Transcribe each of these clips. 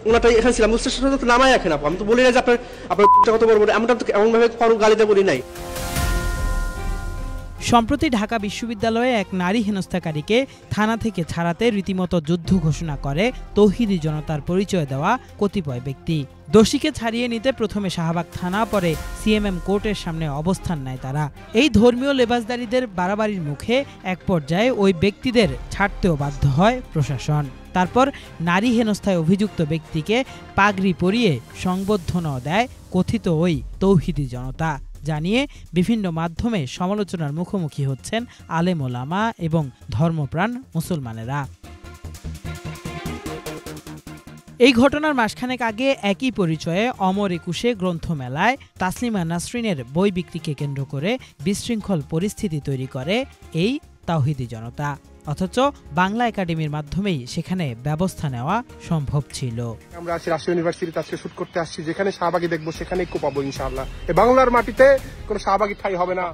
ওনাটাই এখানে ছিলাম, স্টেশনে তো নামাই রাখেন আপু। আমি তো বলি না যে আপনার কত বড় বড়, এমনটা তো এমনভাবে কারো গালিতে বলি নাই। সম্প্রতি ঢাকা বিশ্ববিদ্যালয়ে এক নারী হেনস্থাকারীকে থানা থেকে ছাড়াতে রীতিমতো যুদ্ধ ঘোষণা করে তৌহিদি জনতার পরিচয় দেওয়া কতিপয় ব্যক্তি। দোষীকে ছাড়িয়ে নিতে প্রথমে শাহবাগ থানা, পরে সিএমএম কোর্টের সামনে অবস্থান নেয় তারা। এই ধর্মীয় লেবাসদারীদের বাড়াবাড়ির মুখে এক পর্যায়ে ওই ব্যক্তিদের ছাড়তেও বাধ্য হয় প্রশাসন। তারপর নারী হেনস্থায় অভিযুক্ত ব্যক্তিকে পাগড়ি পরিয়ে সংবর্ধনাও দেয় কথিত ওই তৌহিদি জনতা, জানিয়ে বিভিন্ন মাধ্যমে সমালোচনার মুখোমুখি হচ্ছেন আলেম ওলামা এবং ধর্মপ্রাণ মুসলমানেরা। এই ঘটনার মাসখানেক আগে একই পরিচয়ে অমর একুশে গ্রন্থমেলায় তাসলিমা নাসরিনের বই বিক্রিকে কেন্দ্র করে বিশৃঙ্খল পরিস্থিতি তৈরি করে এই তাওহিদি জনতা, অথচ বাংলা একাডেমির মাধ্যমেই সেখানে ব্যবস্থা নেওয়া সম্ভব ছিল। আমরা আছি রাজশাহী ইউনিভার্সিটিতে আজকে শুট করতে আসছি, যেখানে শাহবাগী দেখবো সেখানেই কোপাবো ইনশাআল্লাহ। এই বাংলার মাটিতে কোনো শাহবাগী ঠাঁই হবে না।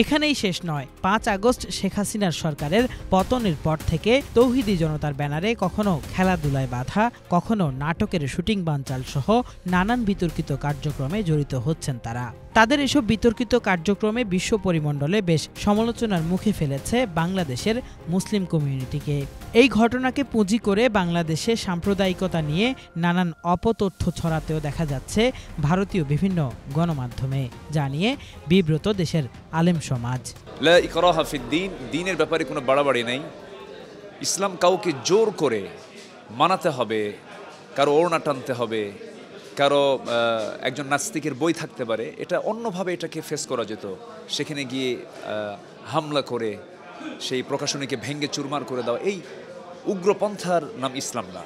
এখানেই শেষ নয়। ৫ আগস্ট শেখ হাসিনার সরকারের পতনের পর থেকে তৌহিদি জনতার ব্যানারে কখনো খেলাধুলায় বাধা, কখনো নাটকের শুটিং বানচাল সহ নানান বিতর্কিত কার্যক্রমে জড়িত হচ্ছেন তারা। তাদের এসব বিতর্কিত কার্যক্রমে বিশ্ব পরিমণ্ডলে বেশ সমালোচনার মুখে ফেলেছে বাংলাদেশের মুসলিম কমিউনিটিকে। এই ঘটনাকে পুঁজি করে বাংলাদেশে সাম্প্রদায়িকতা নিয়ে নানান অপতথ্য ছড়াতেও দেখা যাচ্ছে ভারতীয় বিভিন্ন গণমাধ্যমে, জানিয়ে বিব্রত দেশের আলেম সমাজ। লা ইকরাহা ফিদ্দীন, দ্বীনের ব্যাপারে কোনো বাড়াবাড়ি নেই। ইসলাম কাউকে জোর করে মানাতে হবে, কারো ওড়না টানতে হবে, কারো একজন নাস্তিকের বই থাকতে পারে, এটা অন্যভাবে এটাকে ফেস করা যেত। সেখানে গিয়ে হামলা করে সেই প্রকাশনীকে ভেঙে চুরমার করে দেওয়া, এই উগ্রপন্থার নাম ইসলাম না।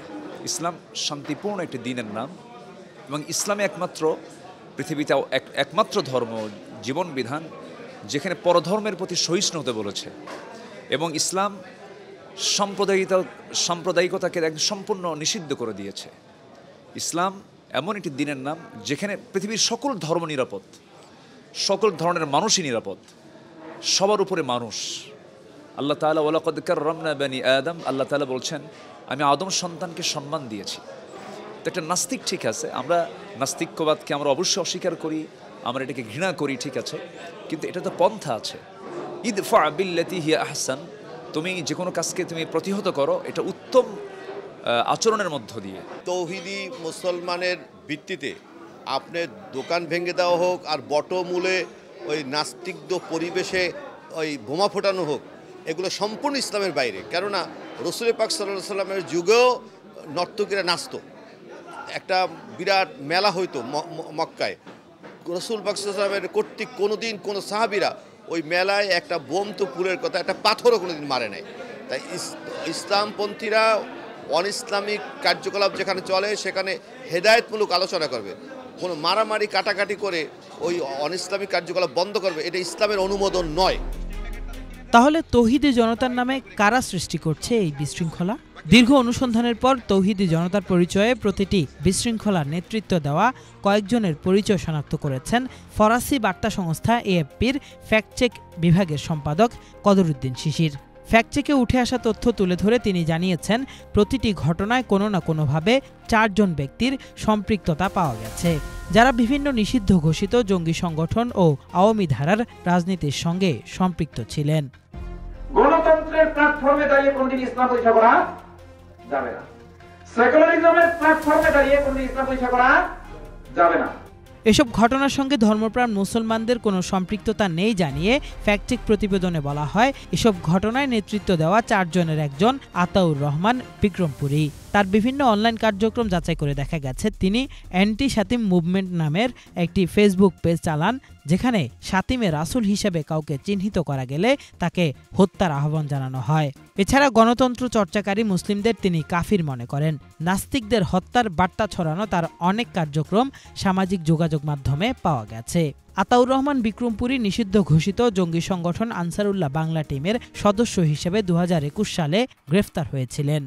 ইসলাম শান্তিপূর্ণ একটি দ্বীনের নাম, এবং ইসলামে একমাত্র পৃথিবীতে একমাত্র ধর্ম, জীবন বিধান, যেখানে পরধর্মের প্রতি সহিষ্ণু হতে বলেছে। এবং ইসলাম সাম্প্রদায়িকতাকে একদম সম্পূর্ণ নিষিদ্ধ করে দিয়েছে। ইসলাম এমন একটি দ্বীনের নাম যেখানে পৃথিবীর সকল ধর্ম নিরাপদ, সকল ধরনের মানুষই নিরাপদ, সবার উপরে মানুষ। আল্লাহ তাআলা ওয়ালাকাদ কাররামনা বানি আদম, আল্লাহ তাআলা বলছেন আমি আদম সন্তানকে সম্মান দিয়েছি। তো একটা নাস্তিক, ঠিক আছে, আমরা নাস্তিক্যবাদকে আমরা অবশ্যই অস্বীকার করি, আমরা এটাকে ঘৃণা করি, ঠিক আছে, কিন্তু এটা তো পন্থা আছে। ইদফা বিল্লাতি হিয়া আহসান, তুমি যে কোনো কাজকে তুমি প্রতিহত করো, এটা উত্তম আচরণের মধ্য দিয়ে। তৌহিদি মুসলমানের ভিত্তিতে আপনার দোকান ভেঙে দেওয়া হোক, আর বটমূলে ওই নাস্তিকদ পরিবেশে ওই বোমা ফোটানো হোক, এগুলো সম্পূর্ণ ইসলামের বাইরে। কেননা রসুল পাক সাল্লাল্লাহু আলাইহি সাল্লামের যুগেও নর্তকীরা নাচত, একটা বিরাট মেলা হইতো মক্কায়। রসুল পাক সাল্লাল্লাহু আলাইহি সাল্লামের কর্তৃক কোনোদিন কোনো সাহাবীরা ওই মেলায় একটা বোম তো পুলের কথা, একটা পাথরও কোনোদিন মারে নাই। তাই ইসলামপন্থীরা অন ইসলামিক কার্যকলাপ যেখানে চলে সেখানে হেদায়েতমূলক আলোচনা করবে, কোনো মারামারি কাটাকাটি করে ওই অন ইসলামিক কার্যকলাপ বন্ধ করবে, এটা ইসলামের অনুমোদন নয়। তাহলে তৌহিদি জনতার নামে কারা সৃষ্টি করছে এই বিশৃঙ্খলা? দীর্ঘ অনুসন্ধানের পর তৌহিদি জনতার পরিচয়ে প্রতিটি বিশৃঙ্খলার নেতৃত্ব দেওয়া কয়েকজনের পরিচয় শনাক্ত করেছেন ফরাসি বার্তা সংস্থা এএফপির ফ্যাক্টচেক বিভাগের সম্পাদক কদরুদ্দিন শিশির। ফ্যাক্টচেকে উঠে আসা তথ্য তুলে ধরে তিনি জানিয়েছেন, প্রতিটি ঘটনায় কোনো না কোনোভাবে 4 জন ব্যক্তির সম্পৃক্ততা পাওয়া গেছে, যারা বিভিন্ন নিষিদ্ধ ঘোষিত জঙ্গি সংগঠন ও আওয়ামী ধারার রাজনীতির সঙ্গে সম্পৃক্ত ছিলেন। গণতন্ত্রের প্ল্যাটফর্মে দাঁড়িয়ে কোনদিন ইসলাম পরীক্ষা করা যাবে না, সেকুলারিজমের প্ল্যাটফর্মে দাঁড়িয়ে কোনদিন ইসলাম পরীক্ষা করা যাবে না। এসব ঘটনার সঙ্গে ধর্মপ্রাণ মুসলমানদের কোনো সম্পৃক্ততা নেই জানিয়ে ফ্যাক্টচেক প্রতিবেদনে বলা হয়, এসব ঘটনায় নেতৃত্ব দেওয়া 4 জনের একজন আতাউর রহমান বিক্রমপুরী। তার বিভিন্ন অনলাইন কার্যক্রম যাচাই করে দেখা গেছে তিনি অ্যান্টি শাতিম মুভমেন্ট নামের একটি ফেসবুক পেজ চালান, যেখানে শাতিমে রাসূল হিসেবে কাউকে চিহ্নিত করা গেলে তাকে হত্যার আহ্বান জানানো হয়। এছাড়া গণতন্ত্র চর্চাকারী মুসলিমদের তিনি কাফির মনে করেন। নাস্তিকদের হত্যার বার্তা ছড়ানো তার অনেক কার্যক্রম সামাজিক যোগাযোগ মাধ্যমে পাওয়া গেছে। আতাউর রহমান বিক্রমপুরী নিষিদ্ধ ঘোষিত জঙ্গি সংগঠন আনসারুল্লাহ বাংলা টিমের সদস্য হিসেবে 2021 সালে গ্রেফতার হয়েছিলেন।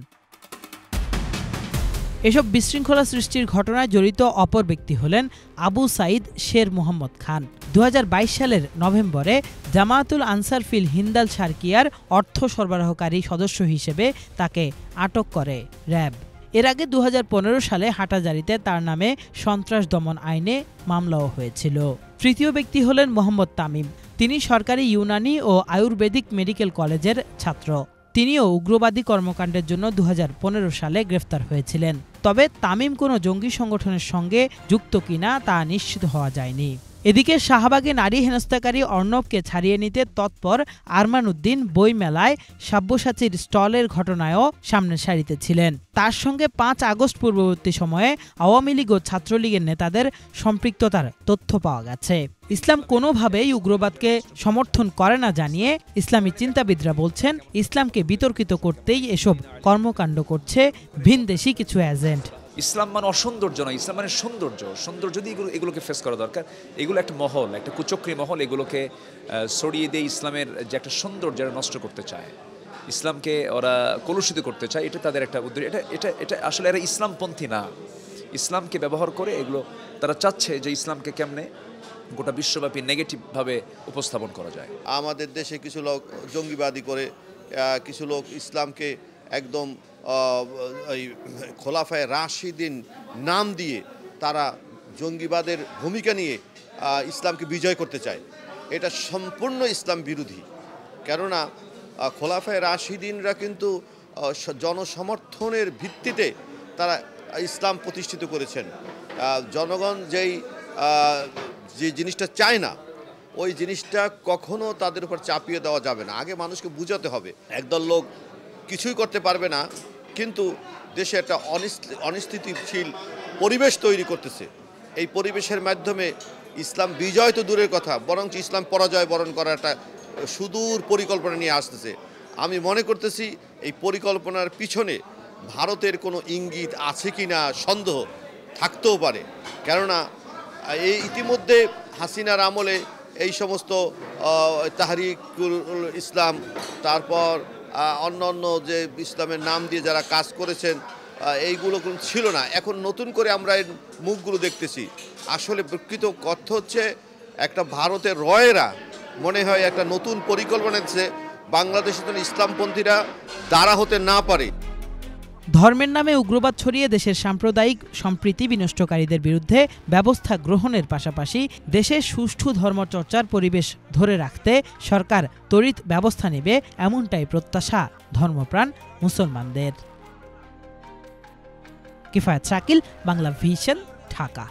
এসব বিশৃঙ্খলা সৃষ্টির ঘটনায় জড়িত অপর ব্যক্তি হলেন আবু সাঈদ শের মোহাম্মদ খান। 2022 সালের নভেম্বরে জামায়াতুল আনসার ফিল হিন্দাল শারকিয়ার অর্থ সরবরাহকারী সদস্য হিসেবে তাকে আটক করে র্যাব। এর আগে 2015 সালে হাটাজারিতে তার নামে সন্ত্রাস দমন আইনে মামলাও হয়েছিল। তৃতীয় ব্যক্তি হলেন মোহাম্মদ তামিম। তিনি সরকারি ইউনানি ও আয়ুর্বেদিক মেডিকেল কলেজের ছাত্র। তিনিও উগ্রবাদী কর্মকাণ্ডের জন্য 2015 সালে গ্রেফতার হয়েছিলেন। তবে তামিম কোনো জঙ্গি সংগঠনের সঙ্গে যুক্ত কিনা তা নিশ্চিত হওয়া যায়নি। এদিকে শাহবাগে নারী হেনস্থাকারী অর্ণবকে ছাড়িয়ে নিতে তৎপর আরমান উদ্দিন বইমেলায় সাব্যসাচীর স্টলের ঘটনায়ও সামনের সারিতে ছিলেন। তার সঙ্গে 5 আগস্ট পূর্ববর্তী সময়ে আওয়ামী লীগ ও ছাত্রলীগের নেতাদের সম্পৃক্ততার তথ্য পাওয়া গেছে। ইসলাম কোনোভাবেই উগ্রবাদকে সমর্থন করে না জানিয়ে ইসলামী চিন্তাবিদরা বলছেন, ইসলামকে বিতর্কিত করতেই এসব কর্মকাণ্ড করছে ভিনদেশি কিছু এজেন্ট। ইসলাম মানে অসৌন্দর্য নয়, ইসলাম মানে সৌন্দর্য। সৌন্দর্য দিয়ে এগুলোকে ফেস করা দরকার। এগুলো একটা মহল, একটা কুচক্রী মহল, এগুলোকে সরিয়ে দিয়ে ইসলামের যে একটা সৌন্দর্য নষ্ট করতে চায়, ইসলামকে ওরা কলুষিত করতে চায়। এটা তাদের একটা উদ্দেশ্য। এটা আসলে এরা ইসলামপন্থী না। ইসলামকে ব্যবহার করে এগুলো তারা চাচ্ছে যে ইসলামকে কেমনে গোটা বিশ্বব্যাপী নেগেটিভভাবে উপস্থাপন করা যায়। আমাদের দেশে কিছু লোক জঙ্গিবাদী করে, কিছু লোক ইসলামকে একদম খোলাফায়ে রাশিদিন নাম দিয়ে তারা জঙ্গিবাদের ভূমিকা নিয়ে ইসলামকে বিজয় করতে চায়। এটা সম্পূর্ণ ইসলাম বিরোধী। কেননা খোলাফায়ে রাশিদিনরা কিন্তু জনসমর্থনের ভিত্তিতে তারা ইসলাম প্রতিষ্ঠিত করেছেন। জনগণ যে জিনিসটা চায় না, ওই জিনিসটা কখনো তাদের উপর চাপিয়ে দেওয়া যাবে না। আগে মানুষকে বুঝাতে হবে। একদল লোক কিছুই করতে পারবে না, কিন্তু দেশে একটা অনিস্থিতিশীল পরিবেশ তৈরি করতেছে। এই পরিবেশের মাধ্যমে ইসলাম বিজয় তো দূরের কথা, বরং ইসলাম পরাজয় বরণ করার একটা সুদূর পরিকল্পনা নিয়ে আসতেছে। আমি মনে করতেছি এই পরিকল্পনার পিছনে ভারতের কোনো ইঙ্গিত আছে কি না সন্দেহ থাকতেও পারে। কেননা এই ইতিমধ্যে হাসিনার আমলে এই সমস্ত তাহরিকুল ইসলাম, তারপর অন্য যে ইসলামের নাম দিয়ে যারা কাজ করেছেন, এইগুলো কোনো ছিল না। এখন নতুন করে আমরা এর মুখগুলো দেখতেছি। আসলে প্রকৃত কথা হচ্ছে একটা ভারতের রয়েরা মনে হয় একটা নতুন পরিকল্পনা দিচ্ছে, বাংলাদেশে যেন ইসলামপন্থীরা দ্বারা হতে না পারে। ধর্মের নামে উগ্রবাদ ছড়িয়ে দেশের সাম্প্রদায়িক সম্প্রীতি বিনষ্টকারীদের বিরুদ্ধে ব্যবস্থা গ্রহণের পাশাপাশি দেশে সুষ্ঠু ধর্মচর্চার পরিবেশ ধরে রাখতে সরকার তড়িৎ ব্যবস্থা নেবে, এমনটাই প্রত্যাশা ধর্মপ্রাণ মুসলমানদের। কিফায়েত শাকিল, বাংলা ভিশন, ঢাকা।